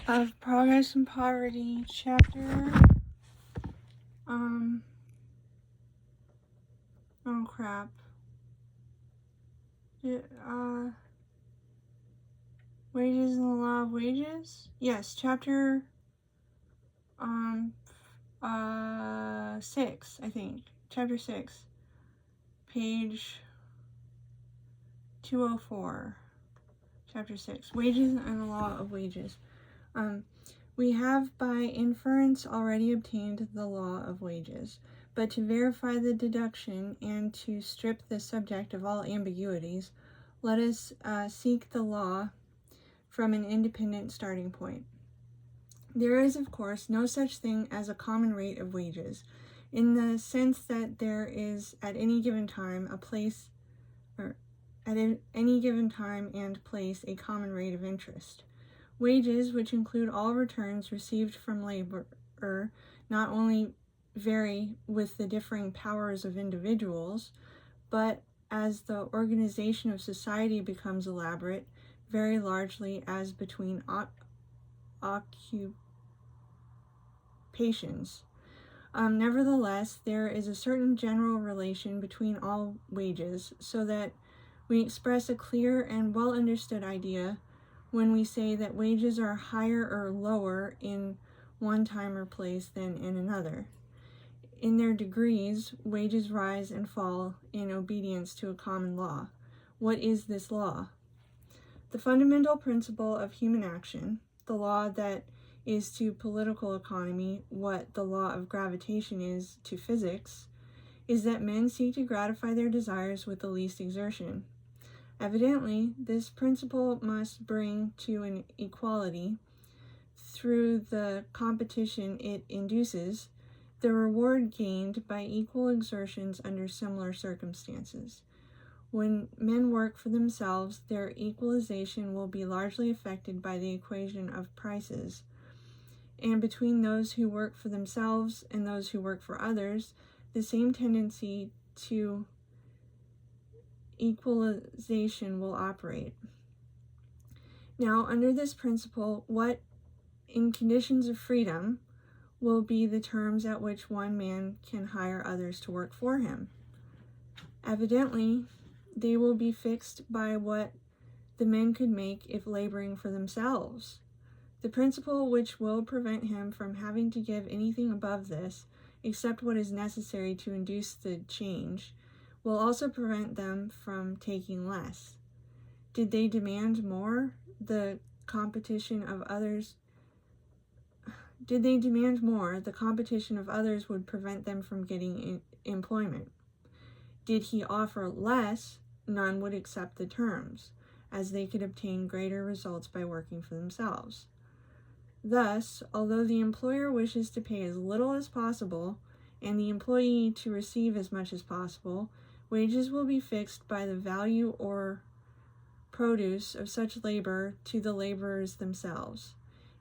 of Progress and Poverty, chapter, oh crap, Wages and the Law of Wages? Yes, chapter, 6, I think, chapter 6, page 204, chapter 6, Wages and the Law of Wages. We have by inference already obtained the law of wages, but to verify the deduction and to strip the subject of all ambiguities, let us seek the law from an independent starting point. There is, of course, no such thing as a common rate of wages, in the sense that there is at any given time and place a common rate of interest. Wages, which include all returns received from labor, not only vary with the differing powers of individuals, but as the organization of society becomes elaborate, very largely as between occupations. Nevertheless, there is a certain general relation between all wages, so that we express a clear and well understood idea when we say that wages are higher or lower in one time or place than in another. In their degrees, wages rise and fall in obedience to a common law. What is this law? The fundamental principle of human action, the law that is to political economy what the law of gravitation is to physics, is that men seek to gratify their desires with the least exertion. Evidently, this principle must bring to an equality, through the competition it induces, the reward gained by equal exertions under similar circumstances. When men work for themselves, their equalization will be largely affected by the equation of prices, and between those who work for themselves and those who work for others, the same tendency to equalization will operate. Now, under this principle, what, in conditions of freedom, will be the terms at which one man can hire others to work for him? Evidently, they will be fixed by what the men could make if laboring for themselves. The principle which will prevent him from having to give anything above this, except what is necessary to induce the change, will also prevent them from taking less. Did they demand more, the competition of others would prevent them from getting employment. Did he offer less, none would accept the terms, as they could obtain greater results by working for themselves. Thus, although the employer wishes to pay as little as possible, and the employee to receive as much as possible, wages will be fixed by the value or produce of such labor to the laborers themselves.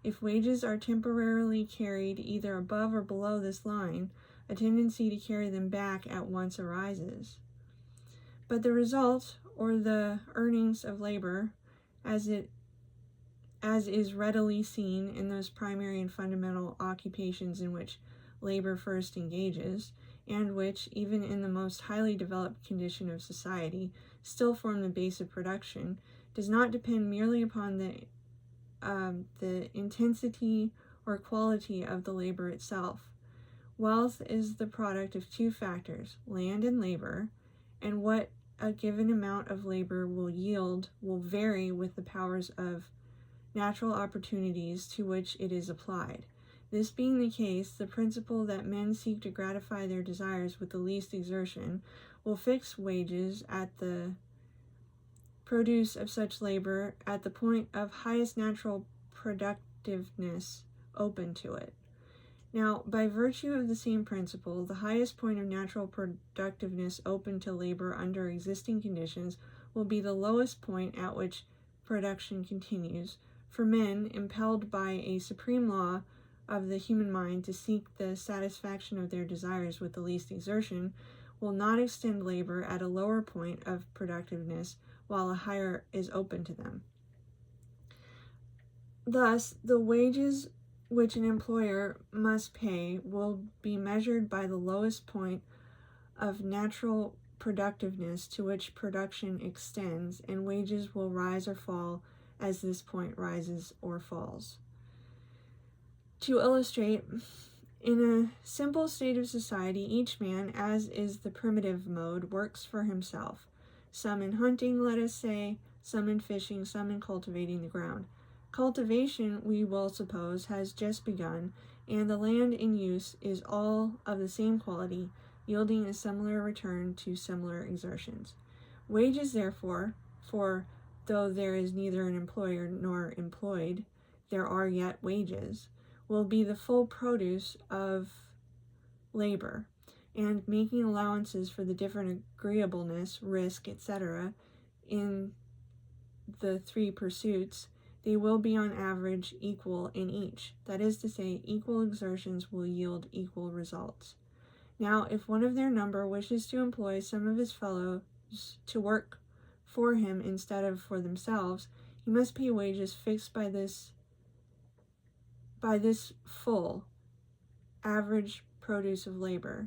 If wages are temporarily carried either above or below this line, a tendency to carry them back at once arises. But the result, or the earnings of labor, as is readily seen in those primary and fundamental occupations in which labor first engages, and which, even in the most highly developed condition of society, still form the base of production, does not depend merely upon the intensity or quality of the labor itself. Wealth is the product of two factors, land and labor, and what a given amount of labor will yield will vary with the powers of natural opportunities to which it is applied. This being the case, the principle that men seek to gratify their desires with the least exertion will fix wages at the produce of such labor at the point of highest natural productiveness open to it. Now, by virtue of the same principle, the highest point of natural productiveness open to labor under existing conditions will be the lowest point at which production continues, for men, impelled by a supreme law of the human mind to seek the satisfaction of their desires with the least exertion, will not extend labor at a lower point of productiveness while a higher is open to them. Thus, the wages which an employer must pay will be measured by the lowest point of natural productiveness to which production extends, and wages will rise or fall as this point rises or falls. To illustrate, in a simple state of society, each man, as is the primitive mode, works for himself. Some in hunting, let us say, some in fishing, some in cultivating the ground. Cultivation, we will suppose, has just begun, and the land in use is all of the same quality, yielding a similar return to similar exertions. Wages, therefore, for though there is neither an employer nor employed, there are yet wages, will be the full produce of labor, and making allowances for the different agreeableness, risk, etc., in the three pursuits, they will be on average equal in each. That is to say, equal exertions will yield equal results. Now, if one of their number wishes to employ some of his fellows to work for him instead of for themselves, he must pay wages fixed by this full average produce of labor.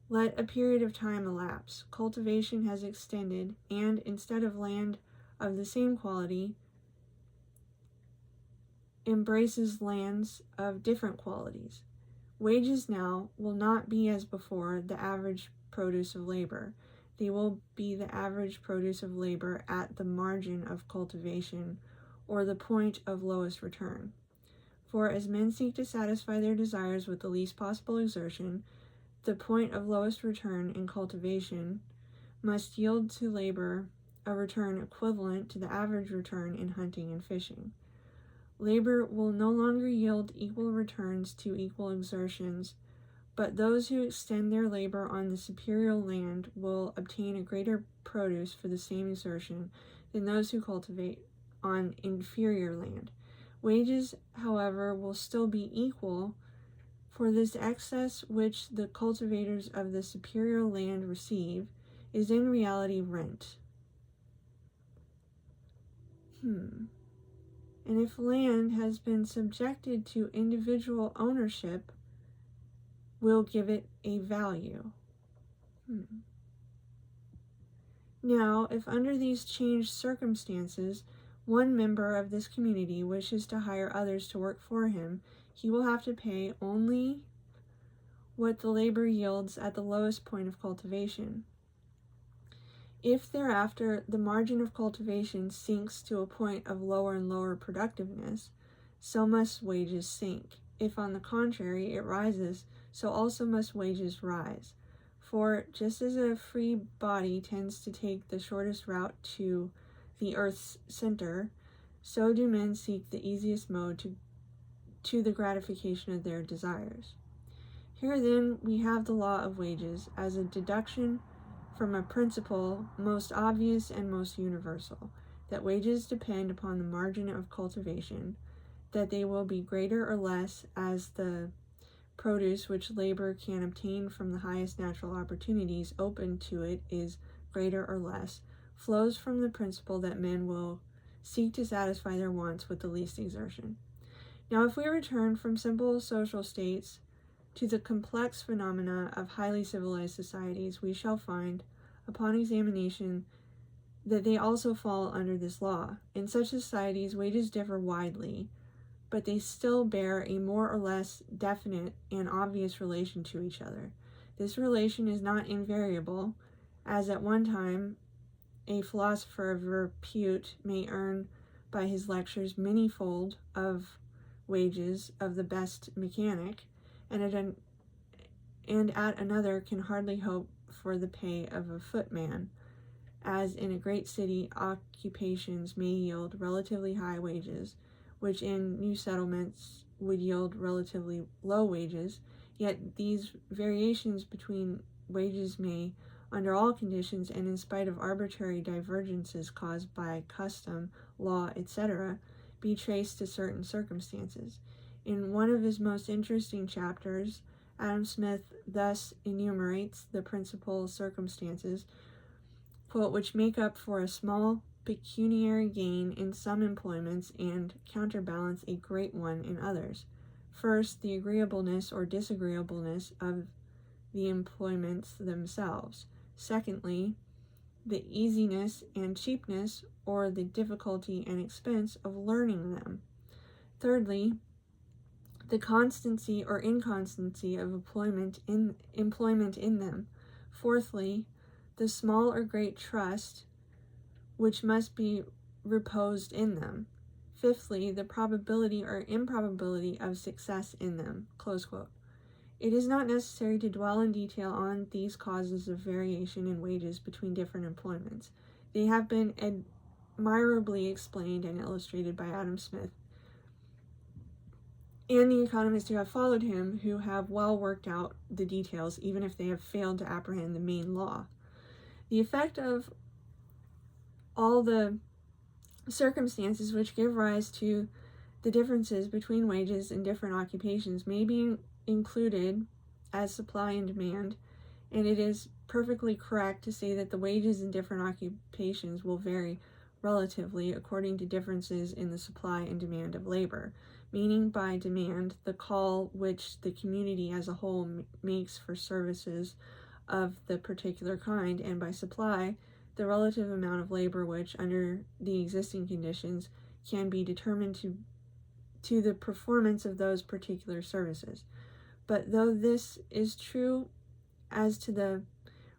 Let a period of time elapse. Cultivation has extended, and instead of land of the same quality, embraces lands of different qualities. Wages now will not be as before the average produce of labor. They will be the average produce of labor at the margin of cultivation, or the point of lowest return. For as men seek to satisfy their desires with the least possible exertion, the point of lowest return in cultivation must yield to labor a return equivalent to the average return in hunting and fishing. Labor will no longer yield equal returns to equal exertions, but those who extend their labor on the superior land will obtain a greater produce for the same exertion than those who cultivate on inferior land. Wages, however, will still be equal, for this excess which the cultivators of the superior land receive is in reality rent. And if land has been subjected to individual ownership, will give it a value. Now, if under these changed circumstances, one member of this community wishes to hire others to work for him, he will have to pay only what the labor yields at the lowest point of cultivation. If thereafter the margin of cultivation sinks to a point of lower and lower productiveness, so must wages sink. If on the contrary it rises, so also must wages rise. For just as a free body tends to take the shortest route to the earth's center, so do men seek the easiest mode to the gratification of their desires. Here then we have the law of wages as a deduction from a principle most obvious and most universal, that wages depend upon the margin of cultivation, that they will be greater or less as the produce which labor can obtain from the highest natural opportunities open to it is greater or less, flows from the principle that men will seek to satisfy their wants with the least exertion. Now, if we return from simple social states to the complex phenomena of highly civilized societies, we shall find, upon examination, that they also fall under this law. In such societies, wages differ widely, but they still bear a more or less definite and obvious relation to each other. This relation is not invariable, as at one time a philosopher of repute may earn by his lectures manyfold of wages of the best mechanic, and at another can hardly hope for the pay of a footman, as in a great city occupations may yield relatively high wages, which in new settlements would yield relatively low wages, yet these variations between wages may, under all conditions and in spite of arbitrary divergences caused by custom, law, etc., be traced to certain circumstances. In one of his most interesting chapters, Adam Smith thus enumerates the principal circumstances, quote, which make up for a small pecuniary gain in some employments and counterbalance a great one in others. First, the agreeableness or disagreeableness of the employments themselves. Secondly, the easiness and cheapness or the difficulty and expense of learning them. Thirdly, the constancy or inconstancy of employment in them. Fourthly, the small or great trust which must be reposed in them. Fifthly, the probability or improbability of success in them." Close quote. It is not necessary to dwell in detail on these causes of variation in wages between different employments. They have been admirably explained and illustrated by Adam Smith and the economists who have followed him, who have well worked out the details, even if they have failed to apprehend the main law. The effect of all the circumstances which give rise to the differences between wages in different occupations may be included as supply and demand, and it is perfectly correct to say that the wages in different occupations will vary relatively according to differences in the supply and demand of labor, meaning by demand the call which the community as a whole makes for services of the particular kind, and by supply the relative amount of labor which, under the existing conditions, can be determined to the performance of those particular services. But though this is true as to the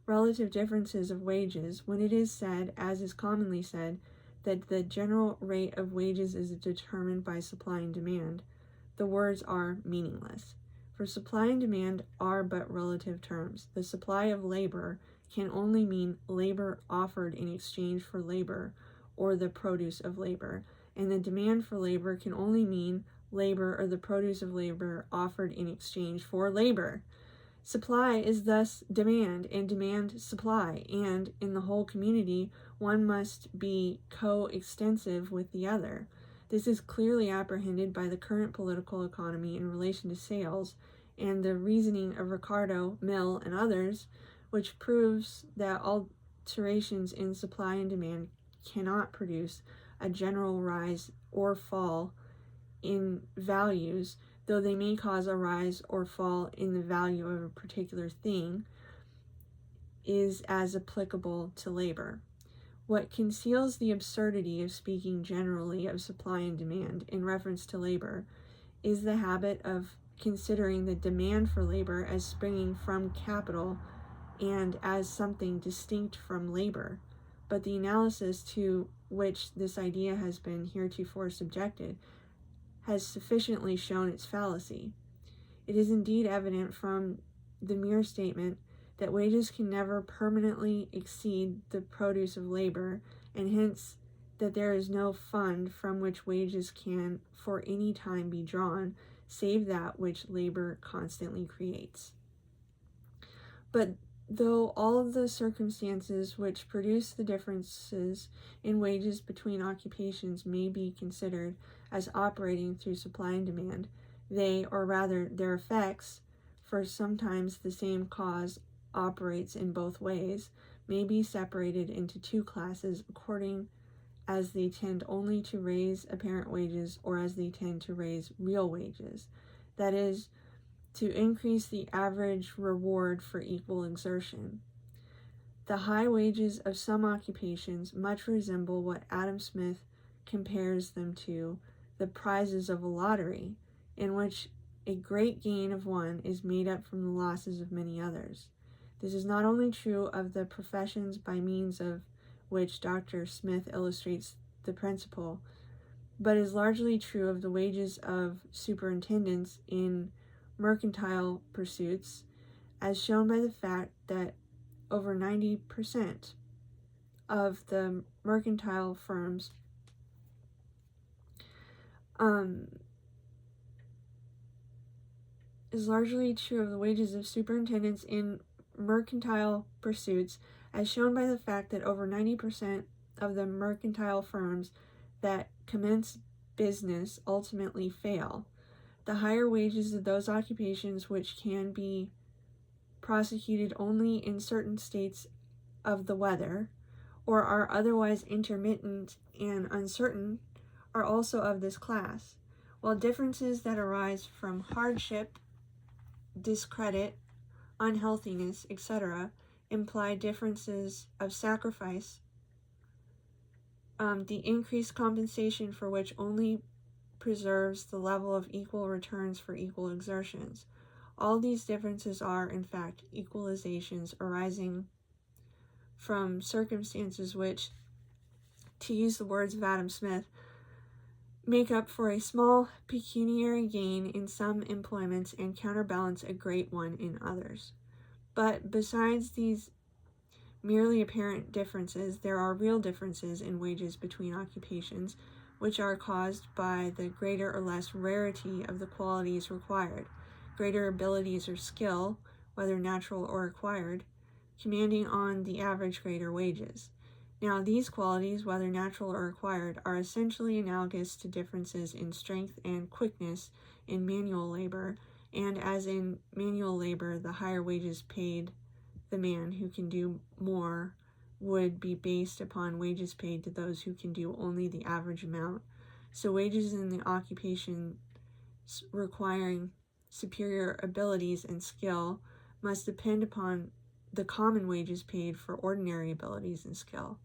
relative differences of wages, when it is said, as is commonly said, that the general rate of wages is determined by supply and demand, the words are meaningless. For supply and demand are but relative terms. The supply of labor can only mean labor offered in exchange for labor, or the produce of labor, and the demand for labor can only mean labor or the produce of labor offered in exchange for labor. Supply is thus demand, and demand supply, and in the whole community one must be co-extensive with the other. This is clearly apprehended by the current political economy in relation to sales, and the reasoning of Ricardo, Mill, and others, which proves that alterations in supply and demand cannot produce a general rise or fall in values, though they may cause a rise or fall in the value of a particular thing, is as applicable to labor. What conceals the absurdity of speaking generally of supply and demand in reference to labor is the habit of considering the demand for labor as springing from capital and as something distinct from labor. But the analysis to which this idea has been heretofore subjected has sufficiently shown its fallacy. It is indeed evident from the mere statement that wages can never permanently exceed the produce of labor, and hence that there is no fund from which wages can for any time be drawn, save that which labor constantly creates. But though all of the circumstances which produce the differences in wages between occupations may be considered as operating through supply and demand, they, or rather their effects, for sometimes the same cause operates in both ways, may be separated into two classes according as they tend only to raise apparent wages or as they tend to raise real wages. That is, to increase the average reward for equal exertion. The high wages of some occupations much resemble what Adam Smith compares them to, the prizes of a lottery, in which a great gain of one is made up from the losses of many others. This is not only true of the professions by means of which Dr. Smith illustrates the principle, but is largely true of the wages of superintendents in mercantile pursuits, as shown by the fact that over 90% of the mercantile firms is largely true of the wages of superintendents in mercantile pursuits, as shown by the fact that over 90% of the mercantile firms that commence business ultimately fail. The higher wages of those occupations which can be prosecuted only in certain states of the weather, or are otherwise intermittent and uncertain, are also of this class, while differences that arise from hardship, discredit, unhealthiness, etc., imply differences of sacrifice, the increased compensation for which only preserves the level of equal returns for equal exertions. All these differences are, in fact, equalizations arising from circumstances which, to use the words of Adam Smith, make up for a small pecuniary gain in some employments and counterbalance a great one in others. But besides these merely apparent differences, there are real differences in wages between occupations, which are caused by the greater or less rarity of the qualities required, greater abilities or skill, whether natural or acquired, commanding on the average greater wages. Now, these qualities, whether natural or acquired, are essentially analogous to differences in strength and quickness in manual labor, and as in manual labor, the higher wages paid the man who can do more would be based upon wages paid to those who can do only the average amount. So wages in the occupation requiring superior abilities and skill must depend upon the common wages paid for ordinary abilities and skill.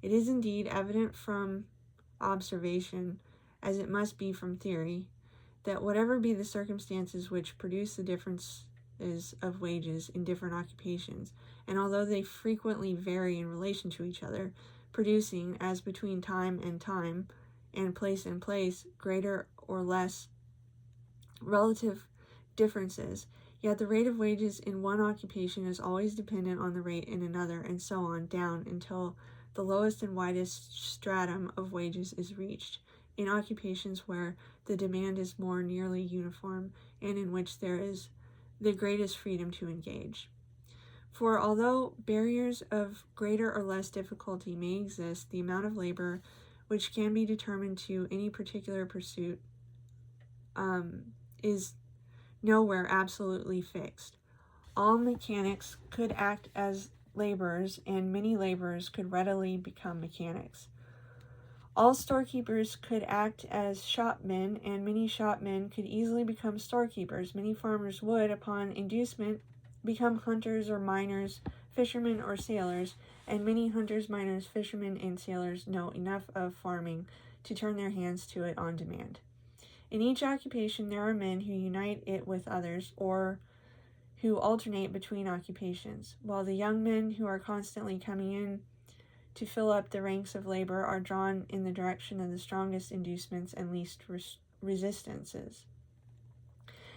It is indeed evident from observation, as it must be from theory, that whatever be the circumstances which produce the differences of wages in different occupations, and although they frequently vary in relation to each other, producing, as between time, and place, greater or less relative differences, yet the rate of wages in one occupation is always dependent on the rate in another, and so on down until the lowest and widest stratum of wages is reached, in occupations where the demand is more nearly uniform and in which there is the greatest freedom to engage. For although barriers of greater or less difficulty may exist, the amount of labor which can be determined to any particular pursuit is nowhere absolutely fixed. All mechanics could act as laborers, and many laborers could readily become mechanics. All storekeepers could act as shopmen, and many shopmen could easily become storekeepers. Many farmers would, upon inducement, become hunters or miners, fishermen or sailors, and many hunters, miners, fishermen, and sailors know enough of farming to turn their hands to it on demand. In each occupation there are men who unite it with others, or who alternate between occupations, while the young men who are constantly coming in to fill up the ranks of labor are drawn in the direction of the strongest inducements and least resistances.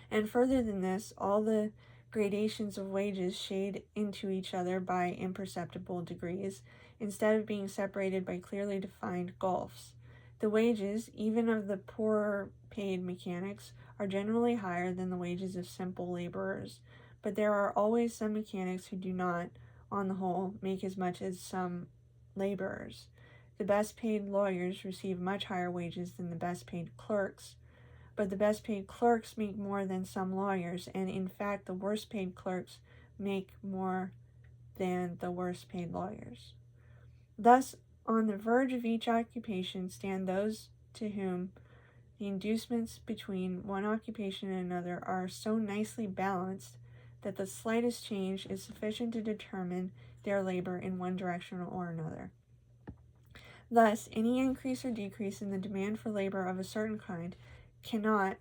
And further than this, all the gradations of wages shade into each other by imperceptible degrees, instead of being separated by clearly defined gulfs. The wages, even of the poorer paid mechanics, are generally higher than the wages of simple laborers, but there are always some mechanics who do not, on the whole, make as much as some laborers. The best paid lawyers receive much higher wages than the best paid clerks, but the best paid clerks make more than some lawyers, and in fact the worst paid clerks make more than the worst paid lawyers. Thus, on the verge of each occupation stand those to whom the inducements between one occupation and another are so nicely balanced that the slightest change is sufficient to determine their labor in one direction or another. Thus, any increase or decrease in the demand for labor of a certain kind cannot,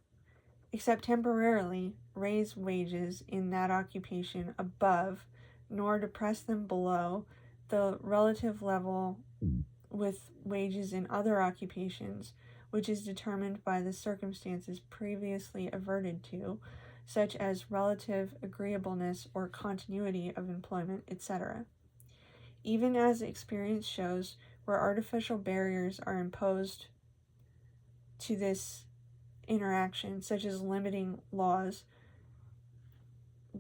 except temporarily, raise wages in that occupation above, nor depress them below, the relative level with wages in other occupations, which is determined by the circumstances previously adverted to, such as relative agreeableness or continuity of employment, etc. Even as experience shows, where artificial barriers are imposed to this interaction, such as limiting laws,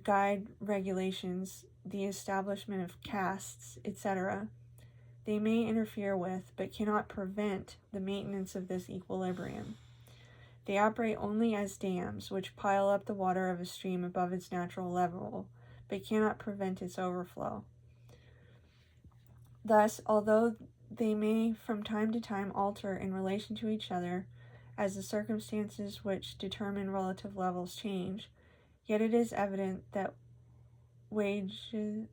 guide regulations, the establishment of castes, etc., they may interfere with, but cannot prevent, the maintenance of this equilibrium. They operate only as dams, which pile up the water of a stream above its natural level, but cannot prevent its overflow. Thus, although they may from time to time alter in relation to each other as the circumstances which determine relative levels change, yet it is evident that wages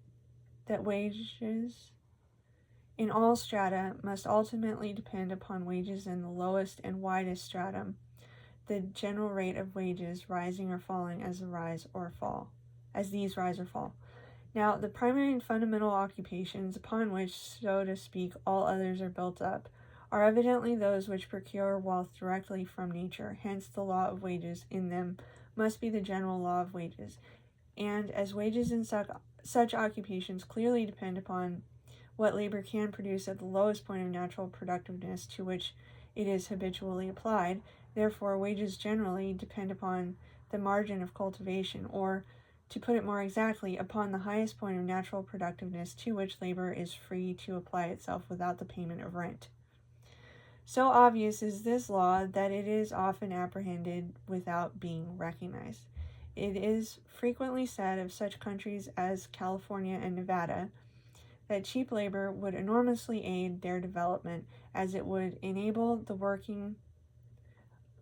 in all strata must ultimately depend upon wages in the lowest and widest stratum, the general rate of wages rising or falling as these rise or fall. Now, the primary and fundamental occupations upon which, so to speak, all others are built up, are evidently those which procure wealth directly from nature. Hence, the law of wages in them must be the general law of wages. And as wages in such occupations clearly depend upon what labor can produce at the lowest point of natural productiveness to which it is habitually applied, therefore wages generally depend upon the margin of cultivation, or, to put it more exactly, upon the highest point of natural productiveness to which labor is free to apply itself without the payment of rent. So obvious is this law that it is often apprehended without being recognized. It is frequently said of such countries as California and Nevada that cheap labor would enormously aid their development, as it would enable the working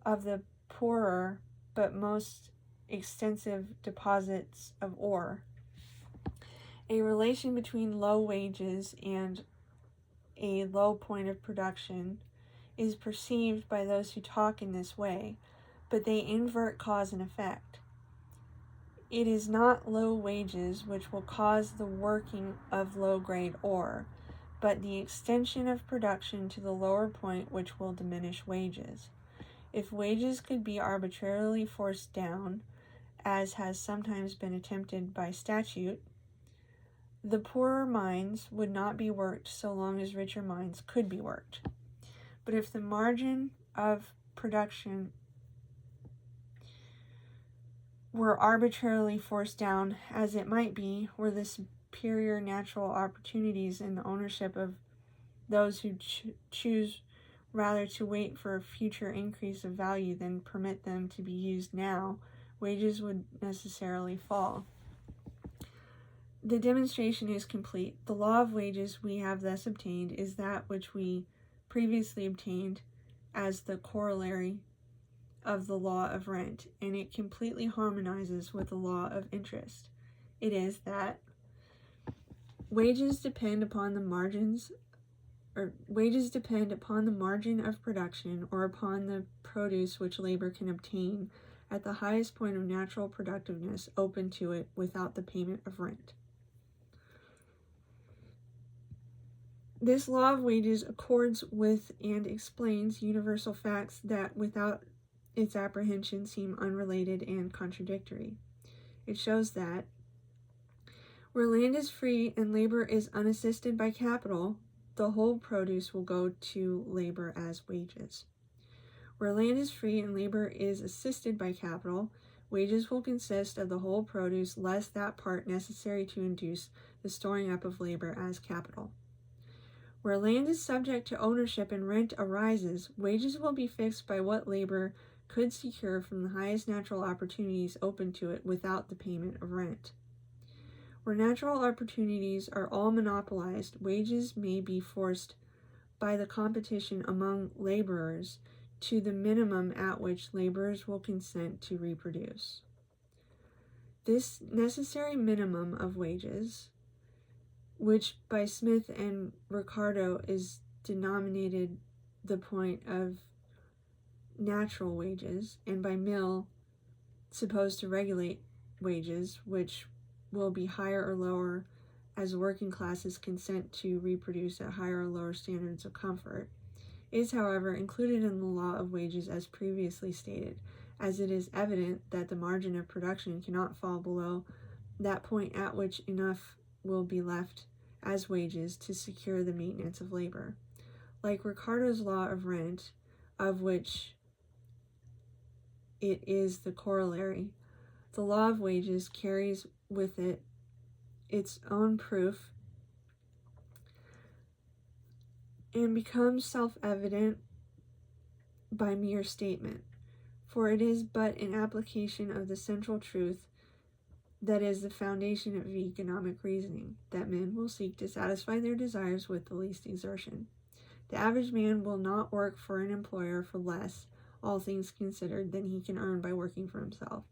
of the poorer but most extensive deposits of ore. A relation between low wages and a low point of production is perceived by those who talk in this way, but they invert cause and effect. It is not low wages which will cause the working of low-grade ore, but the extension of production to the lower point which will diminish wages. If wages could be arbitrarily forced down, as has sometimes been attempted by statute, the poorer mines would not be worked so long as richer mines could be worked. But if the margin of production were arbitrarily forced down, as it might be, were the superior natural opportunities in the ownership of those who choose rather to wait for a future increase of value than permit them to be used now, wages would necessarily fall. The demonstration is complete. The law of wages we have thus obtained is that which we previously obtained as the corollary of the law of rent, and it completely harmonizes with the law of interest. It is that wages depend upon the margin of production, or upon the produce which labor can obtain at the highest point of natural productiveness open to it without the payment of rent. This law of wages accords with and explains universal facts that, without its apprehension, seem unrelated and contradictory. It shows that where land is free and labor is unassisted by capital, the whole produce will go to labor as wages. Where land is free and labor is assisted by capital, wages will consist of the whole produce less that part necessary to induce the storing up of labor as capital. Where land is subject to ownership and rent arises, wages will be fixed by what labor could secure from the highest natural opportunities open to it without the payment of rent. Where natural opportunities are all monopolized, wages may be forced by the competition among laborers to the minimum at which laborers will consent to reproduce. This necessary minimum of wages, which by Smith and Ricardo is denominated the point of natural wages, and by Mill supposed to regulate wages, which will be higher or lower as working classes consent to reproduce at higher or lower standards of comfort, is, however, included in the law of wages as previously stated, as it is evident that the margin of production cannot fall below that point at which enough will be left as wages to secure the maintenance of labor. Like Ricardo's law of rent, of which it is the corollary, the law of wages carries with it its own proof and becomes self-evident by mere statement, for it is but an application of the central truth that is the foundation of economic reasoning, that men will seek to satisfy their desires with the least exertion. The average man will not work for an employer for less, all things considered, than he can earn by working for himself,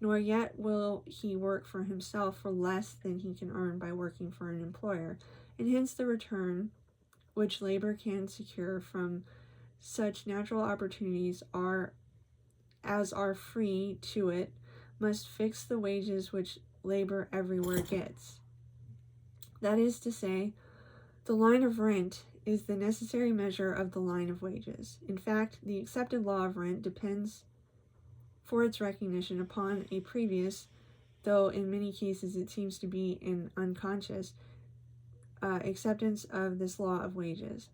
nor yet will he work for himself for less than he can earn by working for an employer, and hence the return which labor can secure from such natural opportunities as are free to it must fix the wages which labor everywhere gets. That is to say, the line of rent is the necessary measure of the line of wages. In fact, the accepted law of rent depends for its recognition upon a previous, though in many cases it seems to be an unconscious, acceptance of this law of wages.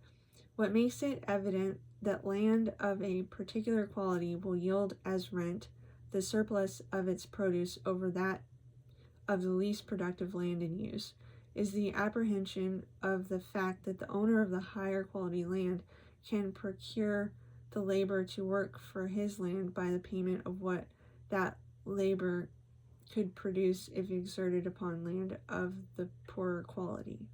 What makes it evident that land of a particular quality will yield as rent the surplus of its produce over that of the least productive land in use is the apprehension of the fact that the owner of the higher quality land can procure the labor to work for his land by the payment of what that labor could produce if exerted upon land of the poorer quality.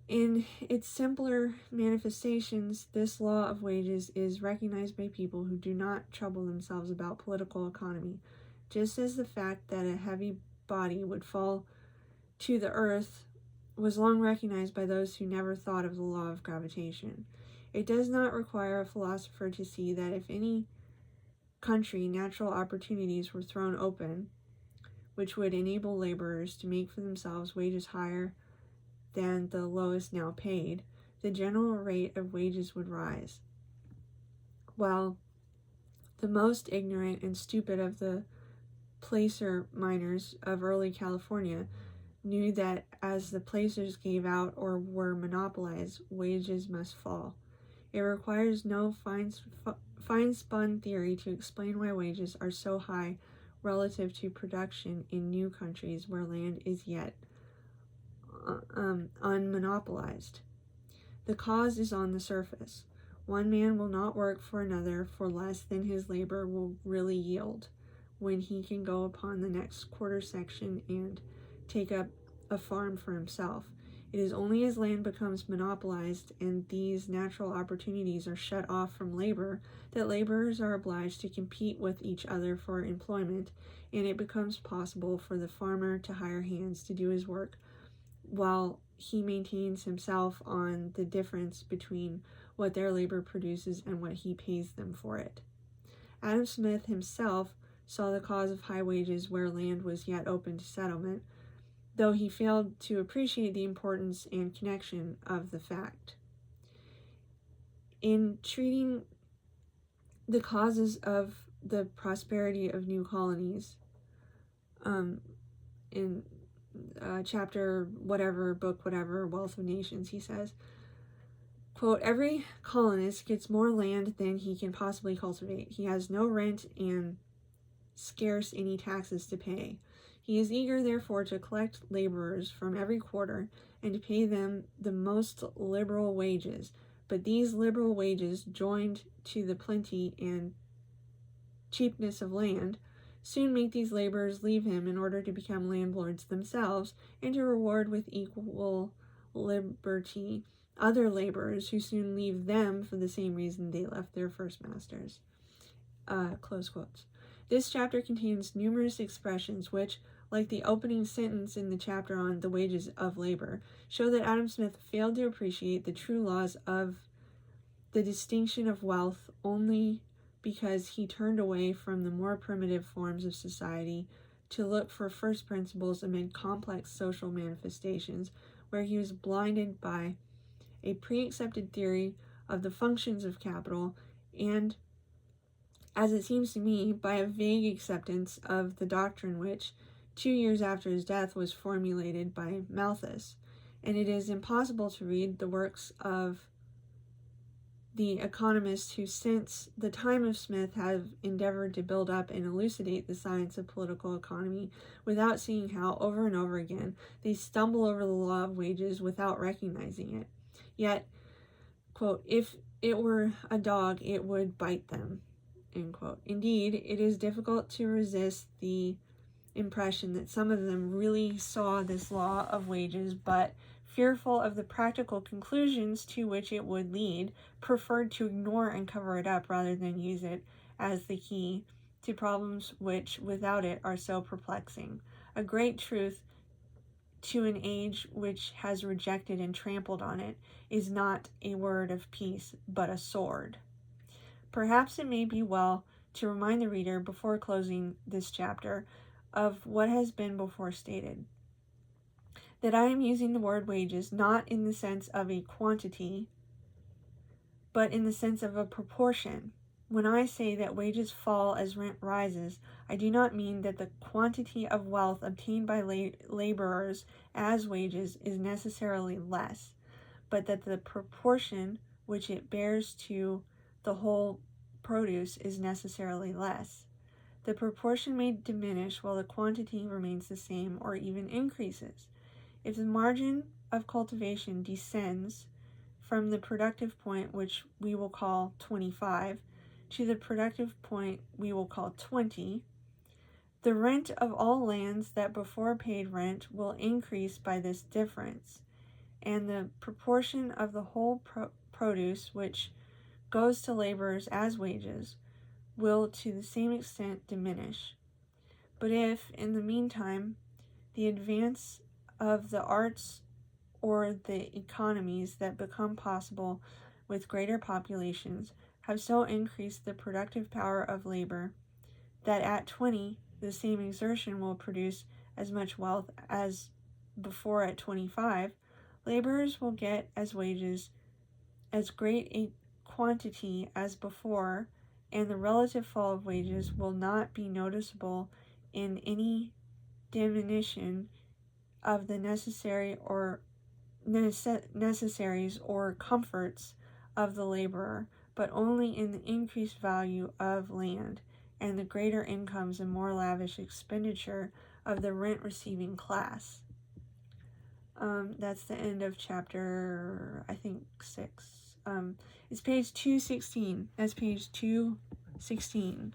In its simpler manifestations, this law of wages is recognized by people who do not trouble themselves about political economy, just as the fact that a heavy body would fall to the earth was long recognized by those who never thought of the law of gravitation. It does not require a philosopher to see that if any country natural opportunities were thrown open, which would enable laborers to make for themselves wages higher than the lowest now paid, the general rate of wages would rise. While the most ignorant and stupid of the placer miners of early California knew that as the placers gave out or were monopolized, wages must fall. It requires no fine-spun theory to explain why wages are so high relative to production in new countries where land is yet unmonopolized. The cause is on the surface. One man will not work for another for less than his labor will really yield when he can go upon the next quarter section and take up a farm for himself. It is only as land becomes monopolized and these natural opportunities are shut off from labor that laborers are obliged to compete with each other for employment, and it becomes possible for the farmer to hire hands to do his work while he maintains himself on the difference between what their labor produces and what he pays them for it. Adam Smith himself saw the cause of high wages where land was yet open to settlement, though he failed to appreciate the importance and connection of the fact. In treating the causes of the prosperity of new colonies, in chapter whatever, book whatever, Wealth of Nations, he says, quote, every colonist gets more land than he can possibly cultivate. He has no rent and scarce any taxes to pay. He is eager, therefore, to collect laborers from every quarter and to pay them the most liberal wages. But these liberal wages, joined to the plenty and cheapness of land, soon make these laborers leave him in order to become landlords themselves and to reward with equal liberty other laborers who soon leave them for the same reason they left their first masters. Close quotes. This chapter contains numerous expressions which, like the opening sentence in the chapter on the wages of labor, show that Adam Smith failed to appreciate the true laws of the distinction of wealth only because he turned away from the more primitive forms of society to look for first principles amid complex social manifestations, where he was blinded by a pre-accepted theory of the functions of capital and, as it seems to me, by a vague acceptance of the doctrine which, 2 years after his death, was formulated by Malthus. And it is impossible to read the works of the economists who since the time of Smith have endeavored to build up and elucidate the science of political economy without seeing how, over and over again, they stumble over the law of wages without recognizing it. Yet, quote, if it were a dog, it would bite them, end quote. Indeed, it is difficult to resist the impression that some of them really saw this law of wages, but fearful of the practical conclusions to which it would lead, preferred to ignore and cover it up rather than use it as the key to problems which, without it, are so perplexing. A great truth to an age which has rejected and trampled on it is not a word of peace, but a sword. Perhaps it may be well to remind the reader, before closing this chapter, of what has been before stated, that I am using the word wages not in the sense of a quantity, but in the sense of a proportion. When I say that wages fall as rent rises, I do not mean that the quantity of wealth obtained by laborers as wages is necessarily less, but that the proportion which it bears to the whole produce is necessarily less. The proportion may diminish while the quantity remains the same or even increases. If the margin of cultivation descends from the productive point, which we will call 25, to the productive point we will call 20, the rent of all lands that before paid rent will increase by this difference, and the proportion of the whole produce which goes to laborers as wages will to the same extent diminish. But if, in the meantime, the advance of the arts or the economies that become possible with greater populations have so increased the productive power of labor that at 20 the same exertion will produce as much wealth as before at 25, laborers will get as wages as great a quantity as before, and the relative fall of wages will not be noticeable in any diminution of the necessaries or comforts of the laborer, but only in the increased value of land and the greater incomes and more lavish expenditure of the rent-receiving class. That's the end of chapter, I think, 6. It's page 216. That's page 216.